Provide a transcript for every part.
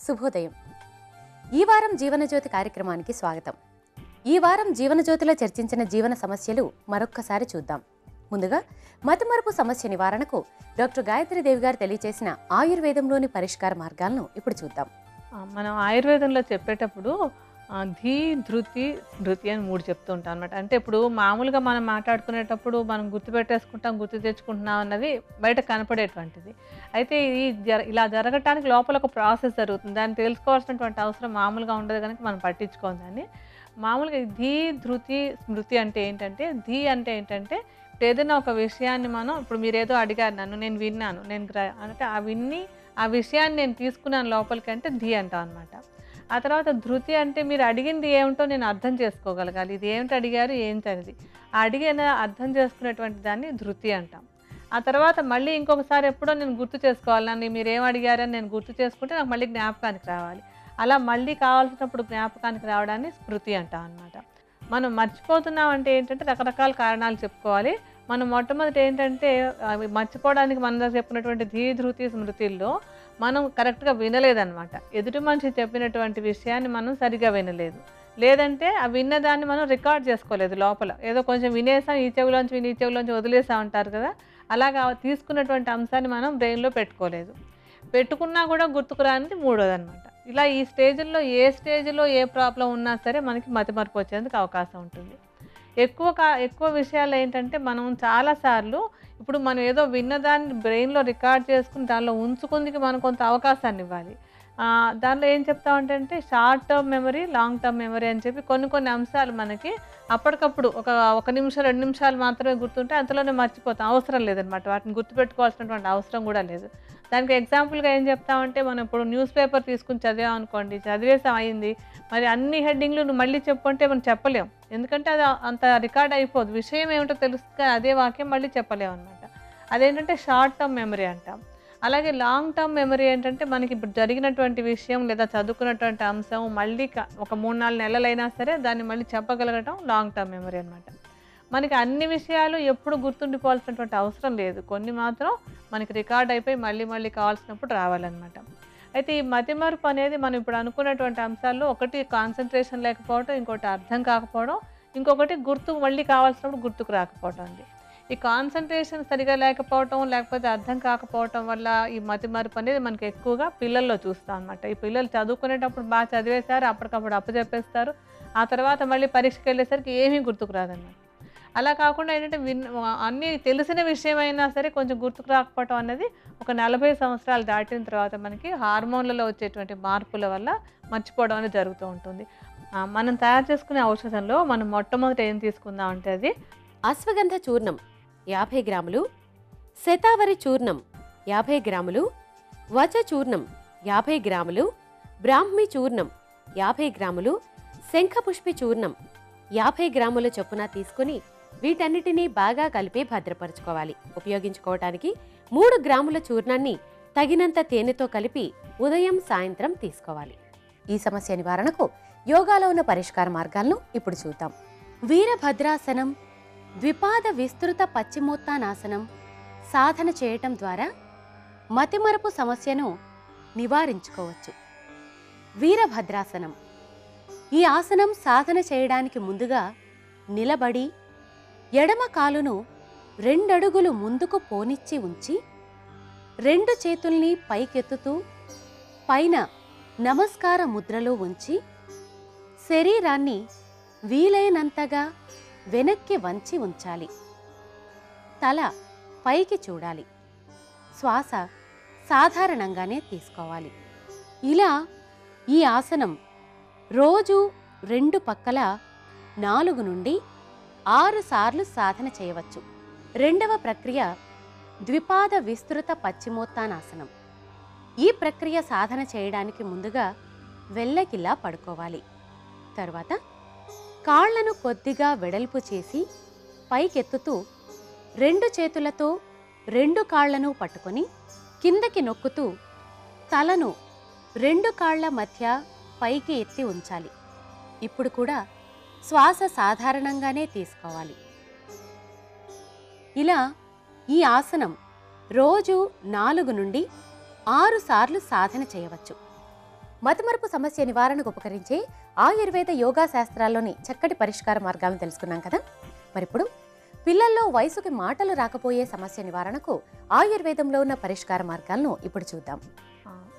శుభోదయం. ఈ వారం జీవనజ్యోతి కార్యక్రమానికి స్వాగతం. ఈ వారం జీవనజ్యోతిలో చర్చించిన జీవన సమస్యలు మరొక్కసారి చూద్దాం. ముందుగా మతిమరుపు సమస్య నివారణకు డాక్టర్ గాయత్రీదేవి గారు తెలియజేసిన ఆయుర్వేదంలోని పరిష్కార మార్గాలను ఇప్పుడు చూద్దాం. మనం ఆయుర్వేదంలో చెప్పేటప్పుడు ధీ, ధృతి, స్మృతి అని 3 చెప్తూ ఉంటాం అనమాట. అంటే ఇప్పుడు మామూలుగా మనం మాట్లాడుకునేటప్పుడు మనం గుర్తుపెట్టేసుకుంటాం, గుర్తు తెచ్చుకుంటున్నాం అన్నది బయట కనపడేటువంటిది. అయితే ఇలా జరగటానికి లోపల ఒక ప్రాసెస్ జరుగుతుంది. దాన్ని తెలుసుకోవాల్సినటువంటి అవసరం మామూలుగా ఉండదు కనుక మనం పట్టించుకోం దాన్ని. మామూలుగా ధీ, ధృతి, స్మృతి అంటే ఏంటంటే, ధీ అంటే ఏంటంటే ఇప్పుడు ఏదైనా ఒక విషయాన్ని మనం ఇప్పుడు మీరేదో అడిగారు నన్ను, నేను విన్నాను, అంటే ఆ విషయాన్ని నేను తీసుకున్నాను లోపలికి అంటే ధీ అంటాం అనమాట. ఆ తర్వాత ధృతి అంటే మీరు అడిగింది ఏమిటో నేను అర్థం చేసుకోగలగాలి, ఇది ఏమిటి అడిగారు ఏంటి అనేది అడిగిన అర్థం చేసుకునేటువంటి దాన్ని ధృతి అంటాం. ఆ తర్వాత మళ్ళీ ఇంకొకసారి ఎప్పుడో నేను గుర్తు చేసుకోవాలి, నన్ను మీరు ఏం అడిగారని నేను గుర్తు చేసుకుంటే నాకు మళ్ళీ జ్ఞాపకానికి రావాలి. అలా మళ్ళీ కావాల్సినప్పుడు జ్ఞాపకానికి రావడాన్ని స్మృతి అంటాం అనమాట. మనం మర్చిపోతున్నాం అంటే ఏంటంటే రకరకాల కారణాలు చెప్పుకోవాలి. మనం మొట్టమొదటి ఏంటంటే అవి మర్చిపోవడానికి మన చెప్పినటువంటి ధీ, ధృతి, స్మృతిల్లో మనం కరెక్ట్గా వినలేదన్నమాట. ఎదుటి మనిషి చెప్పినటువంటి విషయాన్ని మనం సరిగా వినలేదు, లేదంటే ఆ విన్నదాన్ని మనం రికార్డ్ చేసుకోలేదు లోపల. ఏదో కొంచెం వినేసాం, ఈ చెవిలోంచి వదిలేసాం అంటారు కదా, అలాగా తీసుకున్నటువంటి అంశాన్ని మనం బ్రెయిన్లో పెట్టుకున్నా కూడా గుర్తుకురానిది మూడోదన్నమాట. ఇలా ఈ స్టేజ్లో ఏ ప్రాబ్లం ఉన్నా సరే మనకి మతిమరుపు వచ్చేందుకు అవకాశం ఉంటుంది. ఎక్కువ విషయాలు ఏంటంటే మనం చాలాసార్లు ఇప్పుడు మనం ఏదో విన్నదాన్ని బ్రెయిన్లో రికార్డ్ చేసుకుని దానిలో ఉంచుకుందికి మనం కొంత అవకాశాన్ని ఇవ్వాలి. దానిలో ఏం చెప్తామంటే short term memory, long term memory అని చెప్పి కొన్ని అంశాలు మనకి అప్పటికప్పుడు ఒక నిమిషం 2 నిమిషాలు మాత్రమే గుర్తుంటే అంతలోనే మర్చిపోతాం, అవసరం లేదనమాట. వాటిని గుర్తుపెట్టుకోవాల్సినటువంటి అవసరం కూడా లేదు. దానికి ఎగ్జాంపుల్గా ఏం చెప్తామంటే, మనం ఇప్పుడు న్యూస్ పేపర్ తీసుకుని చదివాం అనుకోండి, చదివేసాం అయింది, మరి అన్ని హెడ్డింగ్లు నువ్వు మళ్ళీ చెప్పంటే మనం చెప్పలేం, ఎందుకంటే అది అంత రికార్డ్ అయిపోదు. విషయం ఏమిటో తెలుస్తుంది, అదే వాక్యం మళ్ళీ చెప్పలేం అనమాట. అదేంటంటే షార్ట్ టర్మ్ మెమరీ అంటాం. అలాగే లాంగ్ టర్మ్ మెమరీ ఏంటంటే మనకి ఇప్పుడు జరిగినటువంటి విషయం లేదా చదువుకున్నటువంటి అంశం మళ్ళీ ఒక 3-4 నెలలైనా సరే దాన్ని మళ్ళీ చెప్పగలగటం లాంగ్ టర్మ్ మెమరీ అనమాట. మనకి అన్ని విషయాలు ఎప్పుడు గుర్తుండిపోవాల్సినటువంటి అవసరం లేదు, కొన్ని మాత్రం మనకి రికార్డ్ అయిపోయి మళ్ళీ కావాల్సినప్పుడు రావాలన్నమాట. అయితే ఈ మతిమరుపు అనేది మనం ఇప్పుడు అనుకున్నటువంటి అంశాల్లో ఒకటి కాన్సన్ట్రేషన్ లేకపోవడం, ఇంకోటి అర్థం కాకపోవడం, ఇంకొకటి మళ్ళీ కావాల్సినప్పుడు గుర్తుకు రాకపోవడం అండి. ఈ కాన్సన్ట్రేషన్ సరిగా లేకపోవటం లేకపోతే అర్థం కాకపోవటం వల్ల ఈ మతిమరుపు అనేది మనకి ఎక్కువగా పిల్లల్లో చూస్తాం అనమాట. ఈ పిల్లలు చదువుకునేటప్పుడు బాగా చదివేశారు, అప్పటికప్పుడు అప్పచెప్పేస్తారు, ఆ తర్వాత మళ్ళీ పరీక్షకి వెళ్ళేసరికి ఏమీ గుర్తుకు రాదన్నమాట. అలా కాకుండా ఏంటంటే అన్నీ తెలిసిన విషయమైనా సరే కొంచెం గుర్తుకు రాకపోవటం అనేది ఒక 40 సంవత్సరాలు దాటిన తర్వాత మనకి హార్మోన్లలో వచ్చేటువంటి మార్పుల వల్ల మర్చిపోవడం అనేది జరుగుతూ ఉంటుంది. మనం తయారు చేసుకునే ఔషధంలో మనం మొట్టమొదట ఏం తీసుకుందాం అంటే అది అశ్వగంధ చూర్ణం 50 గ్రాములు, శతావరి చూర్ణం 50 గ్రాములు, వచ చూర్ణం 50 గ్రాములు, బ్రాహ్మి చూర్ణం 50 గ్రాములు, శంఖపుష్పి చూర్ణం 50 గ్రాముల చొప్పున తీసుకుని వీటన్నిటినీ బాగా కలిపి భద్రపరచుకోవాలి. ఉపయోగించుకోవటానికి 3 గ్రాముల చూర్ణాన్ని తగినంత తేనెతో కలిపి ఉదయం సాయంత్రం తీసుకోవాలి. ఈ సమస్య నివారణకు యోగాలో ఉన్న పరిష్కార మార్గాలను ఇప్పుడు చూద్దాం. వీరభద్రాసనం, ద్విపాద విస్తృత పశ్చిమోత్తానాసనం సాధన చేయటం ద్వారా మతిమరుపు సమస్యను నివారించుకోవచ్చు. వీరభద్రాసనం. ఈ ఆసనం సాధన చేయడానికి ముందుగా నిలబడి ఎడమ కాలును 2 అడుగులు ముందుకు పోనిచ్చి ఉంచి 2 చేతుల్ని పైకెత్తుతూ పైన నమస్కార ముద్రలో ఉంచి శరీరాన్ని వీలైనంతగా వెనక్కి వంచి ఉంచాలి. తల పైకి చూడాలి. శ్వాస సాధారణంగానే తీసుకోవాలి. ఇలా ఈ ఆసనం రోజు 2 పక్కల 4 నుండి 6 సార్లు సాధన చేయవచ్చు. రెండవ ప్రక్రియ ద్విపాద విస్తృత పశ్చిమోత్తానాసనం. ఈ ప్రక్రియ సాధన చేయడానికి ముందుగా వెల్లకిలా పడుకోవాలి. తరువాత కాళ్లను కొద్దిగా వెడల్పు చేసి పైకెత్తుతూ 2 చేతులతో 2 కాళ్లను పట్టుకొని కిందకి నొక్కుతూ తలను 2 కాళ్ల మధ్య పైకి ఎత్తి ఉంచాలి. ఇప్పుడు కూడా శ్వాస సాధారణంగానే తీసుకోవాలి. ఇలా ఈ ఆసనం రోజు 4 నుండి 6 సార్లు సాధన చేయవచ్చు. మతిమరుపు సమస్య నివారణకు ఉపకరించే ఆయుర్వేద యోగా శాస్త్రాల్లోని చక్కటి పరిష్కార మార్గాలను తెలుసుకున్నాం కదా. మరిప్పుడు పిల్లల్లో వయసుకి మాటలు రాకపోయే సమస్య నివారణకు ఆయుర్వేదంలో ఉన్న పరిష్కార మార్గాలను ఇప్పుడు చూద్దాం.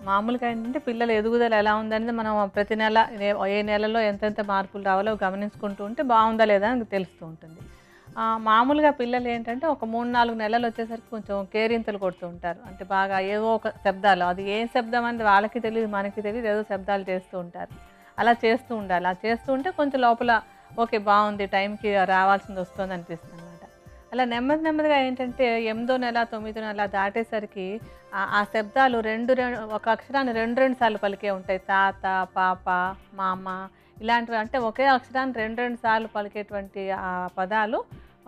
మామూలుగా ఏంటంటే పిల్లల ఎదుగుదల ఎలా ఉందనేది మనం ప్రతి నెల ఏ నెలలో ఎంతెంత మార్పులు రావాలో గమనించుకుంటూ ఉంటే బాగుందా లేదా అని తెలుస్తూ ఉంటుంది. మామూలుగా పిల్లలు ఏంటంటే ఒక 3-4 నెలలు వచ్చేసరికి కొంచెం కేరింతలు కొడుతూ ఉంటారు. అంటే బాగా ఏదో ఒక శబ్దాలు, అది ఏ శబ్దం అనేది వాళ్ళకి తెలియదు, మనకి తెలియదు, ఏదో శబ్దాలు చేస్తూ ఉంటారు. అలా చేస్తూ ఉండాలి. అలా చేస్తూ ఉంటే కొంచెం లోపల ఓకే బాగుంది, టైంకి రావాల్సింది వస్తుంది అనిపిస్తుంది అనమాట. అలా నెమ్మదిగా ఏంటంటే 8వ నెల 9వ నెల దాటేసరికి ఆ శబ్దాలు ఒక అక్షరాన్ని రెండు సార్లు పలికే ఉంటాయి. తాత, పాప, మామ ఇలాంటివి. అంటే ఒకే అక్షరాన్ని రెండు సార్లు పలికేటువంటి ఆ పదాలు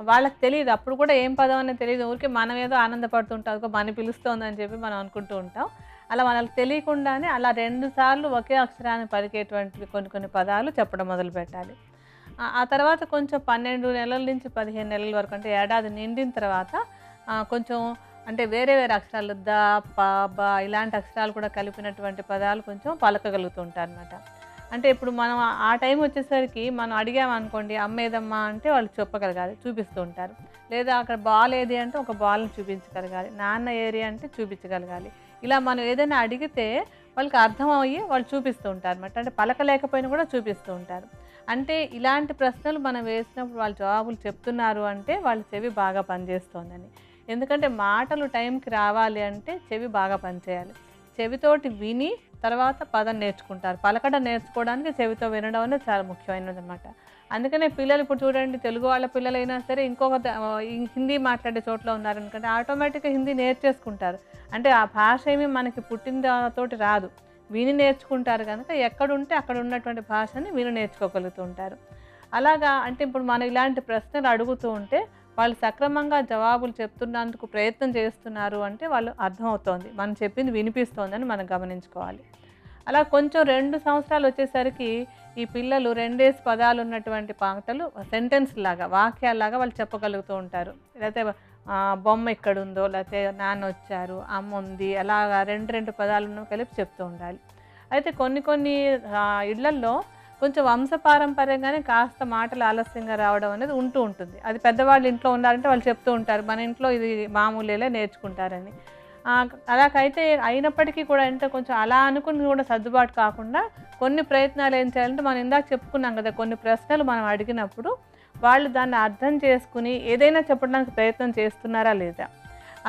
వాళ్ళకి తెలియదు. అప్పుడు కూడా ఏం పదం అనేది తెలియదు. ఊరికే మనం ఏదో ఆనందపడుతుంటాం, మన పిలుస్తోందని చెప్పి మనం అనుకుంటూ ఉంటాం. అలా వాళ్ళకి తెలియకుండానే అలా 2 సార్లు ఒకే అక్షరాన్ని పలికేటువంటివి కొన్ని పదాలు చెప్పడం మొదలు పెట్టాలి. ఆ తర్వాత కొంచెం 12 నెలల నుంచి 15 నెలల వరకు, అంటే ఏడాది నిండిన తర్వాత కొంచెం అంటే వేరే అక్షరాలు ద, ప, బ ఇలాంటి అక్షరాలు కూడా కలిపినటువంటి పదాలు కొంచెం పలకగలుగుతూ ఉంటారు అనమాట. అంటే ఇప్పుడు మనం ఆ టైం వచ్చేసరికి మనం అడిగామనుకోండి, అమ్మ ఏదమ్మా అంటే వాళ్ళు చెప్పగలగాలి, చూపిస్తూ ఉంటారు. లేదా అక్కడ బాల్ ఏది అంటే ఒక బాల్ని చూపించగలగాలి, నాన్న ఏరి అంటే చూపించగలగాలి. ఇలా మనం ఏదైనా అడిగితే వాళ్ళకి అర్థం అయ్యి వాళ్ళు చూపిస్తూ ఉంటారు అనమాట. అంటే పలకలేకపోయినా కూడా చూపిస్తూ ఉంటారు. అంటే ఇలాంటి ప్రశ్నలు మనం వేసినప్పుడు వాళ్ళు జవాబులు చెప్తున్నారు అంటే వాళ్ళ చెవి బాగా పనిచేస్తోందని. ఎందుకంటే మాటలు టైంకి రావాలి అంటే చెవి బాగా పనిచేయాలి. చెవితోటి విని తర్వాత పదం నేర్చుకుంటారు. పలకడం నేర్చుకోవడానికి చెవితో వినడం అనేది చాలా ముఖ్యమైనది అనమాట. అందుకనే పిల్లలు ఇప్పుడు చూడండి, తెలుగు వాళ్ళ పిల్లలైనా సరే హిందీ మాట్లాడే చోట్ల ఉన్నారనుకుంటే ఆటోమేటిక్గా హిందీ నేర్చేసుకుంటారు. అంటే ఆ భాష ఏమీ మనకి పుట్టినతోటి రాదు, విని నేర్చుకుంటారు కనుక ఎక్కడుంటే అక్కడ ఉన్నటువంటి భాషని విని నేర్చుకోగలుగుతూ ఉంటారు. అలాగా అంటే ఇప్పుడు మనం ఇలాంటి ప్రశ్నలు అడుగుతూ ఉంటే వాళ్ళు సక్రమంగా జవాబులు చెప్తున్నందుకు ప్రయత్నం చేస్తున్నారు అంటే వాళ్ళు అర్థమవుతోంది, మనం చెప్పింది వినిపిస్తోందని మనం గమనించుకోవాలి. అలా కొంచెం 2 సంవత్సరాలు వచ్చేసరికి ఈ పిల్లలు 2 పదాలు ఉన్నటువంటి పాటలు సెంటెన్స్ లాగా, వాక్యాల్లాగా వాళ్ళు చెప్పగలుగుతూ ఉంటారు. లేకపోతే బొమ్మ ఎక్కడుందో, లేకపోతే నాన్న వచ్చారు, అమ్మ ఉంది, అలాగా 2 పదాలను కలిపి చెప్తూ ఉండాలి. అయితే కొన్ని ఇళ్లల్లో కొంచెం వంశపారంపర్యంగానే కాస్త మాటలు ఆలస్యంగా రావడం అనేది ఉంటూ ఉంటుంది. అది పెద్దవాళ్ళు ఇంట్లో ఉన్నారంటే వాళ్ళు చెప్తూ ఉంటారు, మన ఇంట్లో ఇది మామూలేలే నేర్చుకుంటారని. అలాగైతే అయినప్పటికీ కూడా అంటే కొంచెం అలా అనుకుని కూడా సర్దుబాటు కాకుండా కొన్ని ప్రయత్నాలు ఏం చేయాలంటే మనం ఇందాక చెప్పుకున్నాం కదా, కొన్ని ప్రశ్నలు మనం అడిగినప్పుడు వాళ్ళు దాన్ని అర్థం చేసుకుని ఏదైనా చెప్పడానికి ప్రయత్నం చేస్తున్నారా లేదా,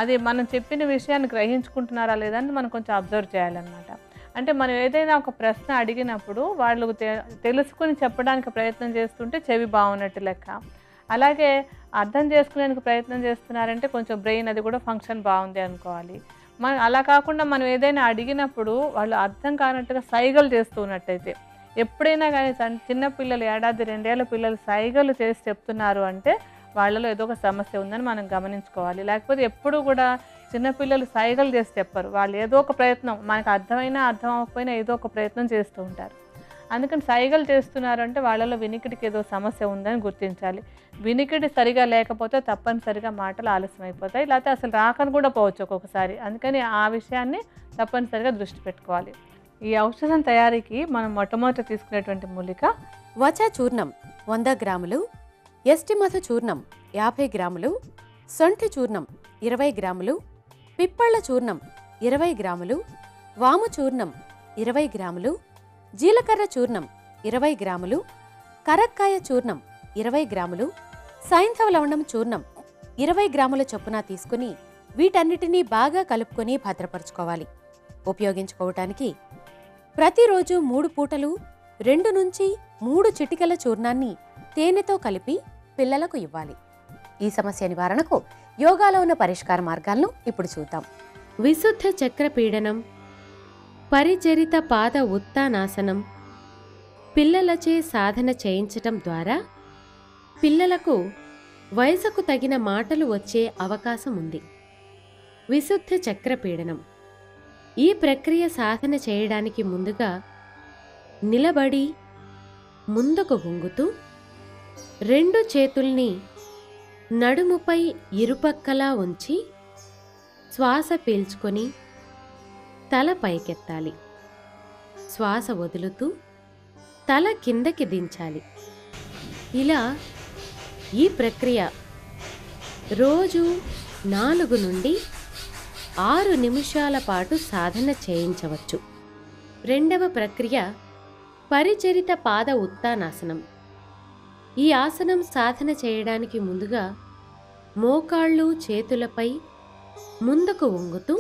అది మనం చెప్పిన విషయాన్ని గ్రహించుకుంటున్నారా లేదా అని మనం కొంచెం అబ్జర్వ్ చేయాలన్నమాట. అంటే మనం ఏదైనా ఒక ప్రశ్న అడిగినప్పుడు వాళ్ళు తెలుసుకుని చెప్పడానికి ప్రయత్నం చేస్తుంటే చెవి బాగున్నట్టు లెక్క. అలాగే అర్థం చేసుకునేందుకు ప్రయత్నం చేస్తున్నారంటే కొంచెం బ్రెయిన్ అది కూడా ఫంక్షన్ బాగుంది అనుకోవాలి. అలా కాకుండా మనం ఏదైనా అడిగినప్పుడు వాళ్ళు అర్థం కానట్టుగా సైగలు చేస్తున్నట్టయితే, ఎప్పుడైనా కానీ చిన్నపిల్లలు 1-2 ఏళ్ల పిల్లలు సైగలు చేసి చెప్తున్నారు అంటే వాళ్ళలో ఏదో ఒక సమస్య ఉందని మనం గమనించుకోవాలి. లేకపోతే ఎప్పుడు కూడా చిన్నపిల్లలు సైగలు చేసి చెప్పరు, వాళ్ళు ఏదో ఒక ప్రయత్నం, మనకు అర్థమైనా అర్థం అవ్వకపోయినా ఏదో ఒక ప్రయత్నం చేస్తూ ఉంటారు. అందుకని సైగలు చేస్తున్నారు అంటే వాళ్ళలో వినికిడికి ఏదో సమస్య ఉందని గుర్తించాలి. వినికిడి సరిగా లేకపోతే తప్పనిసరిగా మాటలు ఆలస్యం అయిపోతాయి, లేకపోతే అసలు రాకని కూడా పోవచ్చు ఒక్కొక్కసారి. అందుకని ఆ విషయాన్ని తప్పనిసరిగా దృష్టి పెట్టుకోవాలి. ఈ ఔషధం తయారీకి మనం మొట్టమొదట తీసుకునేటువంటి మూలిక వచ చూర్ణం 100 గ్రాములు, ఎస్టిమధు చూర్ణం 50 గ్రాములు, సొంఠి చూర్ణం 20 గ్రాములు, పిప్పళ్ళ చూర్ణం 20 గ్రాములు, వాము చూర్ణం 20 గ్రాములు, జీలకర్ర చూర్ణం 20 గ్రాములు, కరక్కాయ చూర్ణం 20 గ్రాములు, సైంధవ లవణం చూర్ణం 20 గ్రాముల చొప్పున తీసుకుని వీటన్నిటినీ బాగా కలుపుకొని భద్రపరుచుకోవాలి. ఉపయోగించుకోవటానికి ప్రతిరోజు 3 పూటలు 2 నుంచి 3 చిటికెల చూర్ణాన్ని తేనెతో కలిపి పిల్లలకు ఇవ్వాలి. ఈ సమస్య నివారణకు యోగాలో ఉన్న పరిష్కార మార్గాలను ఇప్పుడు చూద్దాం. విశుద్ధ చక్రపీడనం, పరిచరిత పాద ఉత్తానాసనం పిల్లలచే సాధన చేయించటం ద్వారా పిల్లలకు వయసుకు తగిన మాటలు వచ్చే అవకాశం ఉంది. విశుద్ధ చక్రపీడనం ఈ ప్రక్రియ సాధన చేయడానికి ముందుగా నిలబడి ముందుకు వంగుతూ 2 చేతుల్ని నడుముపై ఇరుపక్కలా ఉంచి శ్వాస పీల్చుకొని తల పైకెత్తాలి. శ్వాస వదులుతూ తల కిందకి దించాలి. ఇలా ఈ ప్రక్రియ రోజు 4 నుండి 6 నిమిషాల పాటు సాధన చేయించవచ్చు. రెండవ ప్రక్రియ పరిచరిత పాద ఉత్తానాసనం. ఈ ఆసనం సాధన చేయడానికి ముందుగా మోకాళ్ళు చేతులపై ముందుకు వంగుతూ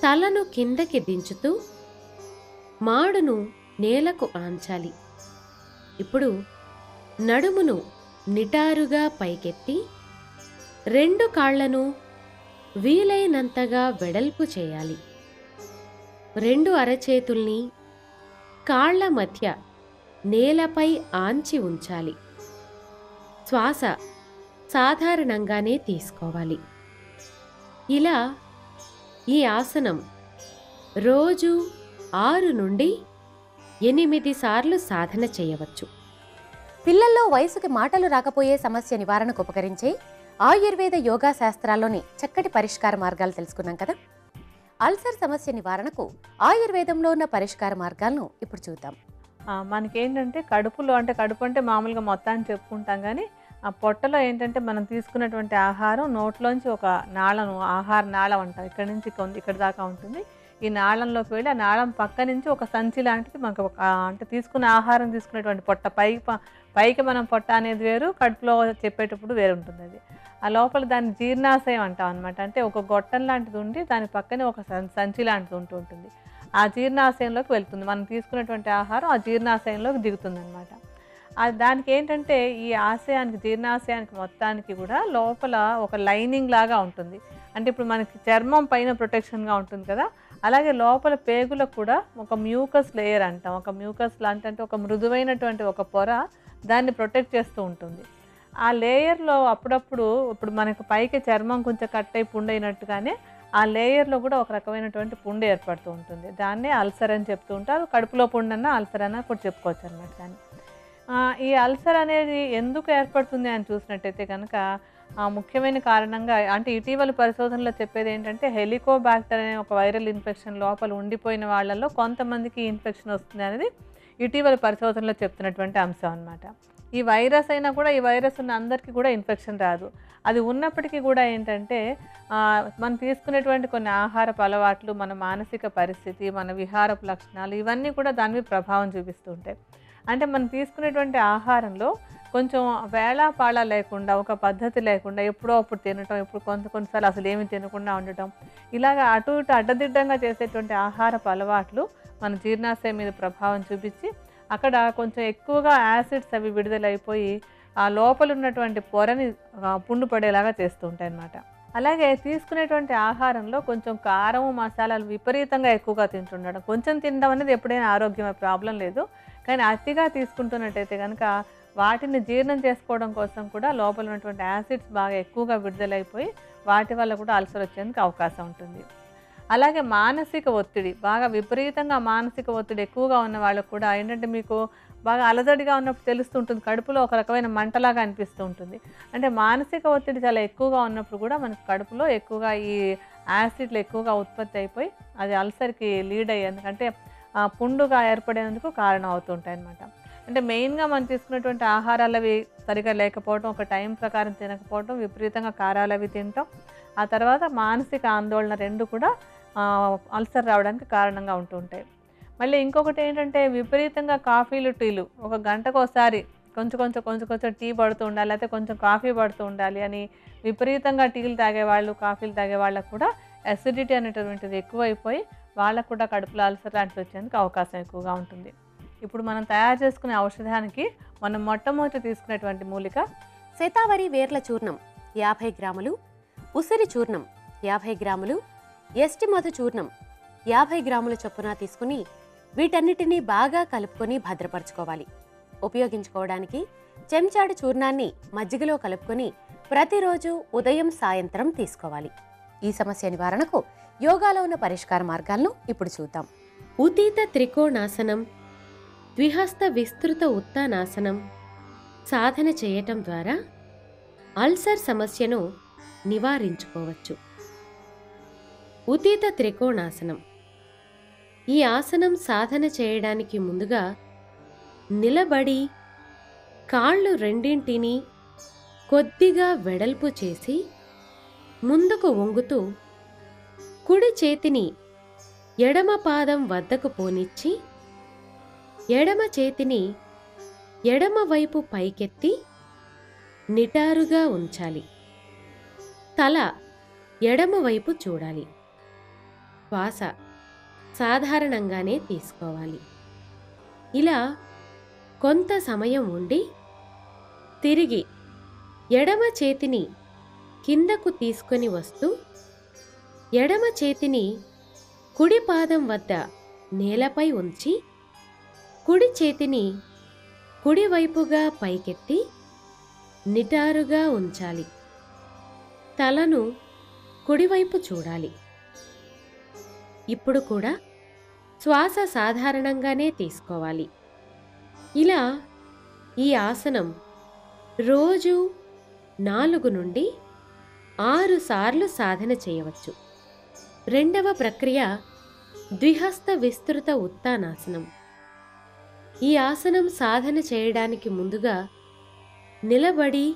తలను కిందకి దించుతూ మాడును నేలకు ఆంచాలి. ఇప్పుడు నడుమును నిటారుగా పైకెత్తి 2 కాళ్లను వీలైనంతగా వెడల్పు చేయాలి. 2 అరచేతుల్ని కాళ్ల మధ్య నేలపై ఆంచి ఉంచాలి. శ్వాస సాధారణంగానే తీసుకోవాలి. ఇలా ఈ ఆసనం రోజు 6 నుండి 8 సార్లు సాధన చేయవచ్చు. పిల్లల్లో వయసుకి మాటలు రాకపోయే సమస్య నివారణకు ఉపకరించే ఆయుర్వేద యోగా శాస్త్రాల్లోని చక్కటి పరిష్కార మార్గాలు తెలుసుకున్నాం కదా. అల్సర్ సమస్య నివారణకు ఆయుర్వేదంలో ఉన్న పరిష్కార మార్గాలను ఇప్పుడు చూద్దాం. మనకేంటంటే కడుపులో అంటే కడుపు అంటే మామూలుగా మొత్తాన్ని చెప్పుకుంటాం, కానీ ఆ పొట్టలో ఏంటంటే మనం తీసుకున్నటువంటి ఆహారం నోట్లోంచి ఒక నాళం, ఆహార నాళం అంటాం, ఇక్కడ నుంచి ఇక్కడ దాకా ఉంటుంది. ఈ నాళంలోకి వెళ్ళి ఆ నాళం పక్క నుంచి ఒక సంచి లాంటిది మనకు అంటే తీసుకున్న ఆహారం తీసుకునేటువంటి పొట్ట పైకి మనం పొట్ట అనేది వేరు, కడుపులో చెప్పేటప్పుడు వేరు ఉంటుంది. అది ఆ లోపల దాన్ని జీర్ణాశయం అంటాం అనమాట. అంటే ఒక గొట్టం లాంటిది ఉండి దాని పక్కనే ఒక సంచి లాంటిది ఉంటుంది. ఆ జీర్ణాశయంలోకి వెళ్తుంది. మనం తీసుకున్నటువంటి ఆహారం ఆ జీర్ణాశయంలోకి దిగుతుంది అనమాట. దానికి ఏంటంటే ఈ ఆశయానికి, జీర్ణాశయానికి మొత్తానికి కూడా లోపల ఒక లైనింగ్ లాగా ఉంటుంది. అంటే ఇప్పుడు మనకి చర్మం పైన ప్రొటెక్షన్గా ఉంటుంది కదా, అలాగే లోపల పేగులకు కూడా ఒక మ్యూకస్ లేయర్ అంటాం. ఒక మ్యూకస్ లాంటి ఒక మృదువైనటువంటి ఒక పొర దాన్ని ప్రొటెక్ట్ చేస్తూ ఉంటుంది. ఆ లేయర్లో అప్పుడప్పుడు ఇప్పుడు మనకు పైకి చర్మం కొంచెం కట్ అయి పుండైనట్టుగానే ఆ లేయర్లో కూడా ఒక రకమైనటువంటి పుండు ఏర్పడుతూ ఉంటుంది. దాన్నే అల్సర్ అని చెప్తూ ఉంటారు. కడుపులో పుండన్నా అల్సర్ అన్నా కూడా చెప్పుకోవచ్చు అనమాట. దాన్ని ఈ అల్సర్ అనేది ఎందుకు ఏర్పడుతుంది అని చూసినట్టయితే కనుక ముఖ్యమైన కారణంగా అంటే ఇటీవల పరిశోధనలో చెప్పేది ఏంటంటే హెలికోబాక్టర్ అనే ఒక వైరల్ ఇన్ఫెక్షన్ లోపల ఉండిపోయిన వాళ్ళల్లో కొంతమందికి ఇన్ఫెక్షన్ వస్తుంది అనేది ఇటీవల పరిశోధనలో చెప్తున్నటువంటి అంశం అనమాట. ఈ వైరస్ అయినా కూడా ఈ వైరస్ ఉన్న అందరికీ కూడా ఇన్ఫెక్షన్ రాదు. అది ఉన్నప్పటికీ కూడా ఏంటంటే మనం తీసుకునేటువంటి కొన్ని ఆహారపు అలవాట్లు, మన మానసిక పరిస్థితి, మన విహారపు లక్షణాలు ఇవన్నీ కూడా దాని మీద ప్రభావం చూపిస్తూ ఉంటాయి. అంటే మనం తీసుకునేటువంటి ఆహారంలో కొంచెం వేళాపాళ లేకుండా, ఒక పద్ధతి లేకుండా ఎప్పుడో అప్పుడు తినటం, ఇప్పుడు కొన్నిసార్లు అసలు ఏమి తినకుండా ఉండటం, ఇలాగ అటు ఇటు అడ్డదిడ్డంగా చేసేటువంటి ఆహారపు అలవాట్లు మన జీర్ణాశయం మీద ప్రభావం చూపించి అక్కడ కొంచెం ఎక్కువగా యాసిడ్స్ అవి విడుదలైపోయి ఆ లోపల ఉన్నటువంటి పొరని పుండు పడేలాగా చేస్తూ ఉంటాయి అన్నమాట. అలాగే తీసుకునేటువంటి ఆహారంలో కొంచెం కారం, మసాలాలు విపరీతంగా ఎక్కువగా తింటుండడం, కొంచెం తినడం అనేది ఎప్పుడైనా ఆరోగ్యమే, ప్రాబ్లం లేదు. కానీ అతిగా తీసుకుంటున్నట్టయితే కనుక వాటిని జీర్ణం చేసుకోవడం కోసం కూడా లోపల ఉన్నటువంటి యాసిడ్స్ బాగా ఎక్కువగా విడుదలైపోయి వాటి వల్ల కూడా అల్సర్ వచ్చేందుకు అవకాశం ఉంటుంది. అలాగే మానసిక ఒత్తిడి, బాగా విపరీతంగా మానసిక ఒత్తిడి ఎక్కువగా ఉన్న వాళ్ళకు కూడా ఏంటంటే మీకు బాగా అలజడిగా ఉన్నప్పుడు తెలుస్తుంటుంది, కడుపులో ఒక రకమైన మంటలాగా అనిపిస్తూ ఉంటుంది. అంటే మానసిక ఒత్తిడి చాలా ఎక్కువగా ఉన్నప్పుడు కూడా మనకి కడుపులో ఎక్కువగా ఈ యాసిడ్లు ఎక్కువగా ఉత్పత్తి అయిపోయి అది అల్సర్కి లీడ్ అయ్యేందుకు, అంటే పుండుగా ఏర్పడేందుకు కారణం అవుతుంటాయి అన్నమాట. అంటే మెయిన్గా మనం తీసుకున్నటువంటి ఆహారాలు అవి సరిగా లేకపోవడం, ఒక టైం ప్రకారం తినకపోవడం, విపరీతంగా కారాలు అవి తినటం, ఆ తర్వాత మానసిక ఆందోళన రెండు కూడా అల్సర్ రావడానికి కారణంగా ఉంటూ ఉంటాయి. మళ్ళీ ఇంకొకటి ఏంటంటే విపరీతంగా కాఫీలు, టీలు ఒక గంటకు ఒకసారి కొంచెం టీ పడుతూ ఉండాలి, లేకపోతే కొంచెం కాఫీ పడుతూ ఉండాలి అని విపరీతంగా టీలు తాగేవాళ్ళు, కాఫీలు తాగేవాళ్ళకు కూడా అసిడిటీ అనేటువంటిది ఎక్కువైపోయి వాళ్ళకు కూడా కడుపులో అల్సర్ లాంటివి వచ్చేందుకు అవకాశం ఎక్కువగా ఉంటుంది. ఇప్పుడు మనం తయారు చేసుకునే ఔషధానికి మనం మొట్టమొదటి తీసుకునేటువంటి మూలిక శతావరి వేర్ల చూర్ణం 50 గ్రాములు, ఉసిరి చూర్ణం 50 గ్రాములు, ఎస్టి మధు చూర్ణం 50 గ్రాముల చొప్పున తీసుకుని వీటన్నిటినీ బాగా కలుపుకొని భద్రపరచుకోవాలి. ఉపయోగించుకోవడానికి చెంచాడు చూర్ణాన్ని మజ్జిగలో కలుపుకొని ప్రతిరోజు ఉదయం సాయంత్రం తీసుకోవాలి. ఈ సమస్య నివారణకు యోగాలో ఉన్న పరిష్కార మార్గాలను ఇప్పుడు చూద్దాం. ఉతీత త్రికోణాసనం, ద్విహస్త విస్తృత ఉత్తానాసనం సాధన చేయటం ద్వారా అల్సర్ సమస్యను నివారించుకోవచ్చు. ఉతీత త్రికోణాసనం ఈ ఆసనం సాధన చేయడానికి ముందుగా నిలబడి కాళ్ళు రెండింటినీ కొద్దిగా వెడల్పు చేసి ముందుకు వంగుతూ కుడి చేతిని ఎడమ పాదం వద్దకు పోనిచ్చి ఎడమ చేతిని ఎడమ వైపు పైకెత్తి నిటారుగా ఉంచాలి. తల ఎడమ వైపు చూడాలి. శ్వాస సాధారణంగానే తీసుకోవాలి. ఇలా కొంత సమయం ఉండి తిరిగి ఎడమ చేతిని కిందకు తీసుకొని వస్తూ ఎడమ చేతిని కుడి పాదం వద్ద నేలపై ఉంచి కుడి చేతిని కుడివైపుగా పైకెత్తి నిటారుగా ఉంచాలి. తలను కుడివైపు చూడాలి. ఇప్పుడు కూడా శ్వాస సాధారణంగానే తీసుకోవాలి. ఇలా ఈ ఆసనం రోజు 4 నుండి 6 సార్లు సాధన చేయవచ్చు. రెండవ ప్రక్రియ ద్విహస్త విస్తృత ఉత్తానాసనం. ఈ ఆసనం సాధన చేయడానికి ముందుగా నిలబడి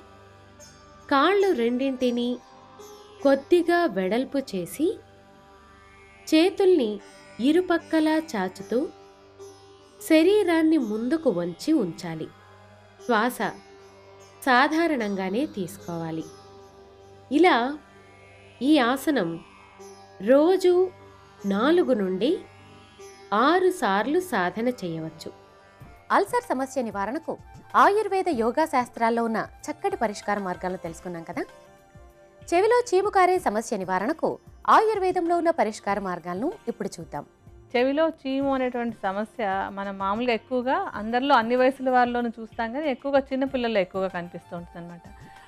కాళ్ళు రెండింటినీ కొద్దిగా వెడల్పు చేసి చేతుల్ని ఇరుపక్కలా చాచుతూ శరీరాన్ని ముందుకు వంచి ఉంచాలి. శ్వాస సాధారణంగానే తీసుకోవాలి. ఇలా ఈ ఆసనం రోజు 4 నుండి 6 సార్లు సాధన చేయవచ్చు. అల్సర్ సమస్య నివారణకు ఆయుర్వేద యోగా శాస్త్రాల్లో ఉన్న చక్కటి పరిష్కార మార్గాలను తెలుసుకున్నాం కదా. చెవిలో చీము కారే సమస్య నివారణకు ఆయుర్వేదంలో ఉన్న పరిష్కార మార్గాలను ఇప్పుడు చూద్దాం. చెవిలో చీము అనేటువంటి సమస్య మనం మామూలుగా ఎక్కువగా అందరిలో అన్ని వయసుల వారిలోనూ చూస్తాం, కానీ ఎక్కువగా చిన్నపిల్లల్లో ఎక్కువగా కనిపిస్తూ ఉంటుంది అనమాట.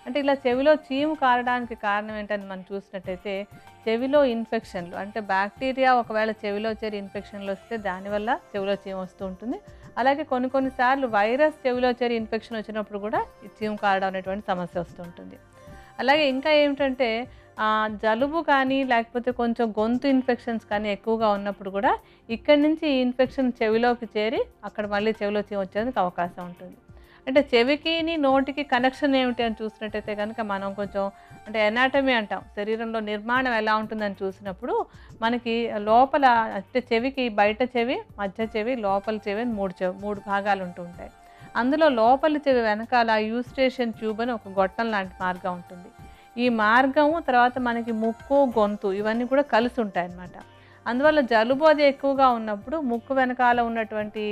అంటే ఇలా చెవిలో చీము కారడానికి కారణం ఏంటని మనం చూసినట్టయితే చెవిలో ఇన్ఫెక్షన్లు, అంటే బ్యాక్టీరియా ఒకవేళ చెవిలో చేరి ఇన్ఫెక్షన్లు వస్తే దానివల్ల చెవిలో చీము వస్తూ ఉంటుంది. అలాగే కొన్నిసార్లు వైరస్ చెవిలో చేరి ఇన్ఫెక్షన్ వచ్చినప్పుడు కూడా ఈ చీము కారడం అనేటువంటి సమస్య వస్తూ ఉంటుంది. అలాగే ఇంకా ఏమిటంటే జలుబు కానీ లేకపోతే కొంచెం గొంతు ఇన్ఫెక్షన్స్ కానీ ఎక్కువగా ఉన్నప్పుడు కూడా ఇక్కడి నుంచి ఈ ఇన్ఫెక్షన్ చెవిలోకి చేరి అక్కడ మళ్ళీ చెవిలో చీము వచ్చేందుకు అవకాశం ఉంటుంది. అంటే చెవికి నోటికి కనెక్షన్ ఏమిటి అని చూసినట్టయితే కనుక మనం కొంచెం అంటే ఎనాటమీ అంటాం, శరీరంలో నిర్మాణం ఎలా ఉంటుందని చూసినప్పుడు మనకి లోపల అంటే చెవికి బయట చెవి, మధ్య చెవి, లోపల చెవి అని 3 భాగాలు ఉంటూ ఉంటాయి. అందులో లోపల చెవి వెనకాల యూస్టేషన్ ట్యూబ్ అని ఒక గొట్టం లాంటి మార్గం ఉంటుంది. ఈ మార్గము తర్వాత మనకి ముక్కు, గొంతు ఇవన్నీ కూడా కలిసి ఉంటాయి అన్నమాట. అందువల్ల జలుబు అది ఎక్కువగా ఉన్నప్పుడు ముక్కు వెనకాల ఉన్నటువంటి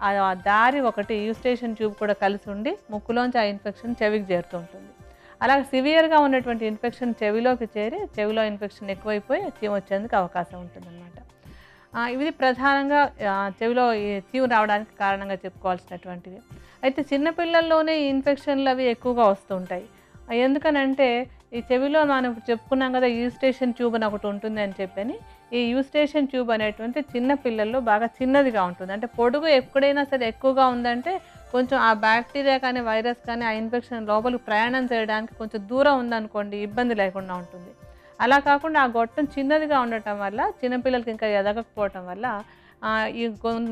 ఆ దారి ఒకటి యూస్టేషన్ ట్యూబ్ కూడా కలిసి ఉండి ముక్కులోంచి ఆ ఇన్ఫెక్షన్ చెవికి చేరుతూ ఉంటుంది. అలాగే సివియర్గా ఉన్నటువంటి ఇన్ఫెక్షన్ చెవిలోకి చేరి చెవిలో ఇన్ఫెక్షన్ ఎక్కువైపోయి చీము వచ్చేందుకు అవకాశం ఉంటుందన్నమాట. ఇది ప్రధానంగా చెవిలో ఈ చీము రావడానికి కారణంగా చెప్పుకోవాల్సినటువంటివి. అయితే చిన్నపిల్లల్లోనే ఈ ఇన్ఫెక్షన్లు అవి ఎక్కువగా వస్తూ ఉంటాయి. ఎందుకనంటే ఈ చెవిలో మనం చెప్పుకున్నాం కదా యూస్టేషన్ ట్యూబ్ అని ఒకటి ఉంటుంది అని చెప్పని. ఈ యూస్టేషన్ ట్యూబ్ అనేటువంటి చిన్న పిల్లల్లో బాగా చిన్నదిగా ఉంటుంది. అంటే పొడుగు ఎక్కడైనా సరే ఎక్కువగా ఉందంటే కొంచెం ఆ బ్యాక్టీరియా కానీ వైరస్ కానీ ఆ ఇన్ఫెక్షన్ లోపలికి ప్రయాణం చేయడానికి కొంచెం దూరం ఉందనుకోండి ఇబ్బంది లేకుండా ఉంటుంది. అలా కాకుండా ఆ గొట్టం చిన్నదిగా ఉండటం వల్ల చిన్నపిల్లలకి ఇంకా ఎదగకపోవటం వల్ల ఈ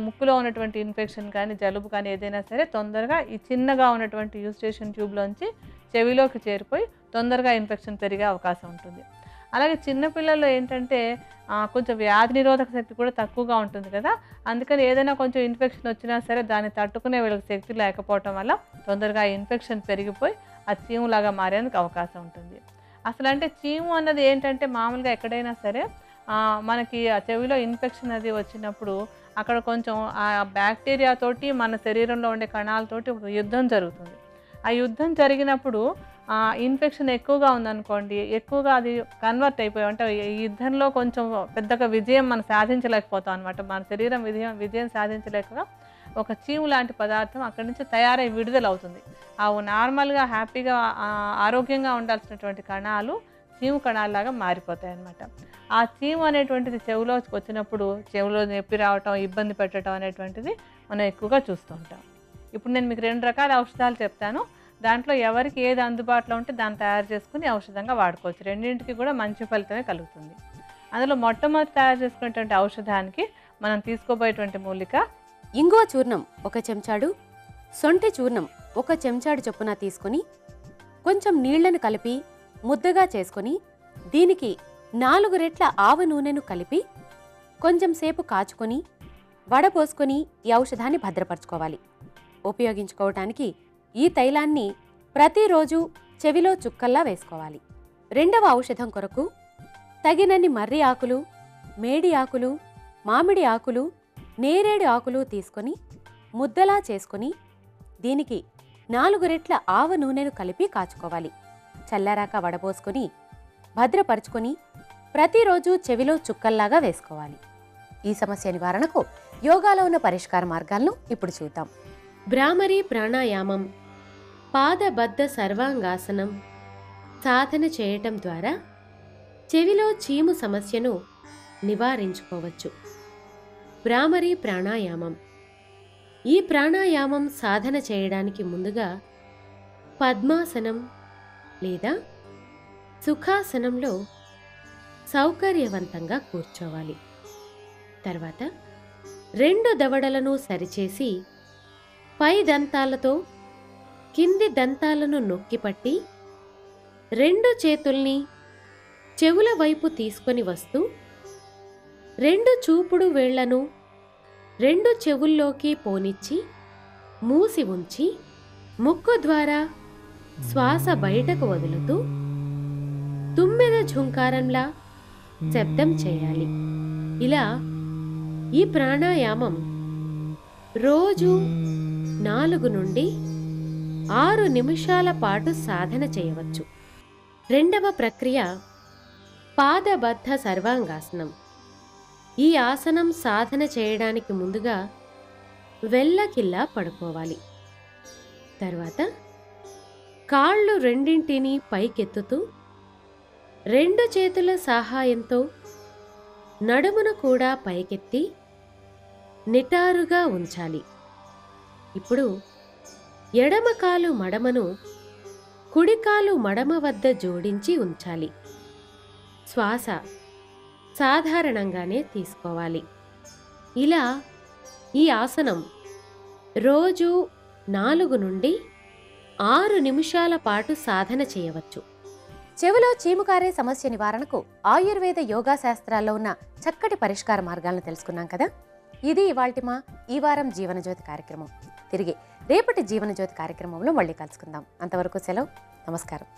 ముక్కులో ఉన్నటువంటి ఇన్ఫెక్షన్ కానీ జలుబు కానీ ఏదైనా సరే తొందరగా ఈ చిన్నగా ఉన్నటువంటి యూస్టేషన్ ట్యూబ్లోంచి చెవిలోకి చేరిపోయి తొందరగా ఇన్ఫెక్షన్ పెరిగే అవకాశం ఉంటుంది. అలాగే చిన్నపిల్లల్లో ఏంటంటే కొంచెం వ్యాధి నిరోధక శక్తి కూడా తక్కువగా ఉంటుంది కదా, అందుకని ఏదైనా కొంచెం ఇన్ఫెక్షన్ వచ్చినా సరే దాన్ని తట్టుకునే వీళ్ళకి శక్తి లేకపోవటం వల్ల తొందరగా ఇన్ఫెక్షన్ పెరిగిపోయి ఆ చీములాగా మారేందుకు అవకాశం ఉంటుంది. అసలు అంటే చీము అన్నది ఏంటంటే మామూలుగా ఎక్కడైనా సరే మనకి ఆ చెవిలో ఇన్ఫెక్షన్ అది వచ్చినప్పుడు అక్కడ కొంచెం ఆ బ్యాక్టీరియాతోటి మన శరీరంలో ఉండే కణాలతోటి ఒక యుద్ధం జరుగుతుంది. ఆ యుద్ధం జరిగినప్పుడు ఇన్ఫెక్షన్ ఎక్కువగా ఉందనుకోండి, ఎక్కువగా అది కన్వర్ట్ అయిపోయి అంటే ఈ యుద్ధంలో కొంచెం పెద్దగా విజయం మనం సాధించలేకపోతాం అనమాట. మన శరీరం విజయం సాధించలేక ఒక చీము లాంటి పదార్థం అక్కడి నుంచి తయారై విడుదలవుతుంది. అవి నార్మల్గా హ్యాపీగా ఆరోగ్యంగా ఉండాల్సినటువంటి కణాలు చీము కణాలలాగా మారిపోతాయి అన్నమాట. ఆ చీము అనేటువంటిది చెవిలోకి వచ్చినప్పుడు చెవిలో నొప్పి రావటం, ఇబ్బంది పెట్టడం అనేటువంటిది మనం ఎక్కువగా చూస్తూ ఉంటాం. ఇప్పుడు నేను మీకు 2 రకాల ఔషధాలు చెప్తాను. దాంట్లో ఎవరికి ఏది అందుబాటులో ఉంటే దాన్ని తయారు చేసుకుని ఔషధంగా వాడుకోవచ్చు. రెండింటికి కూడా మంచి ఫలితమే కలుగుతుంది. అందులో మొట్టమొదటి తయారు చేసుకునేటువంటి ఔషధానికి మనం తీసుకోబోయేటువంటి మూలిక ఇంగువ చూర్ణం 1 చెంచాడు, సొంటి చూర్ణం 1 చెంచాడు చొప్పున తీసుకొని కొంచెం నీళ్లను కలిపి ముద్దగా చేసుకొని దీనికి 4 రెట్ల ఆవ నూనెను కలిపి కొంచెం సేపు కాచుకొని వడపోసుకొని ఈ ఔషధాన్ని భద్రపరచుకోవాలి. ఉపయోగించుకోవటానికి ఈ తైలాన్ని ప్రతిరోజు చెవిలో చుక్కల్లా వేసుకోవాలి. రెండవ ఔషధం కొరకు తగినన్ని మర్రి ఆకులు, మేడి ఆకులు, మామిడి ఆకులు, నేరేడు ఆకులు తీసుకొని ముద్దలా చేసుకొని దీనికి 4 రెట్ల ఆవ నూనెను కలిపి కాచుకోవాలి. చల్లారాక వడపోసుకొని భద్రపరుచుకొని ప్రతిరోజు చెవిలో చుక్కల్లాగా వేసుకోవాలి. ఈ సమస్య నివారణకు యోగాలో ఉన్న పరిష్కార మార్గాలను ఇప్పుడు చూద్దాం. భ్రామరీ ప్రాణాయామం, పాదబద్ధ సర్వాంగాసనం సాధన చేయటం ద్వారా చెవిలో చీము సమస్యను నివారించుకోవచ్చు. భ్రామరీ ప్రాణాయామం. ఈ ప్రాణాయామం సాధన చేయడానికి ముందుగా పద్మాసనం లేదా సుఖాసనంలో సౌకర్యవంతంగా కూర్చోవాలి. తర్వాత 2 దవడలను సరిచేసి పై దంతాలతో కింది దంతాలను నొక్కిపట్టి 2 చేతుల్ని చెవుల వైపు తీసుకొని వస్తూ 2 చూపుడు వేళ్లను 2 చెవుల్లోకి పోనిచ్చి మూసి ఉంచి ముక్కు ద్వారా శ్వాస బయటకు వదులుతూ తుమ్మెద ఝుంకారంలా శబ్దం చేయాలి. ఇలా ఈ ప్రాణాయామం రోజు 4 నుండి 6 నిమిషాల పాటు సాధన చేయవచ్చు. రెండవ ప్రక్రియ పాదబద్ధ సర్వాంగాసనం. ఈ ఆసనం సాధన చేయడానికి ముందుగా వెల్లకిల్లా పడుకోవాలి. తర్వాత కాళ్ళు రెండింటినీ పైకెత్తుతూ 2 చేతుల సహాయంతో నడుమును కూడా పైకెత్తి నిటారుగా ఉంచాలి. ఇప్పుడు ఎడమ కాలు మడమను కుడికాలు మడమ వద్ద జోడించి ఉంచాలి. శ్వాస సాధారణంగానే తీసుకోవాలి. ఇలా ఈ ఆసనం రోజు 4 నుండి 6 నిమిషాల పాటు సాధన చేయవచ్చు. చెవిలో చీముకారే సమస్య నివారణకు ఆయుర్వేద యోగా శాస్త్రాల్లో ఉన్న చక్కటి పరిష్కార మార్గాలను తెలుసుకున్నాం కదా. ఇది ఇవాల్టి మా ఈ వారం జీవనజ్యోతి కార్యక్రమం. తిరిగి రేపటి జీవనజ్యోతి కార్యక్రమంలో మళ్ళీ కలుసుకుందాం. అంతవరకు సెలవు. నమస్కారం.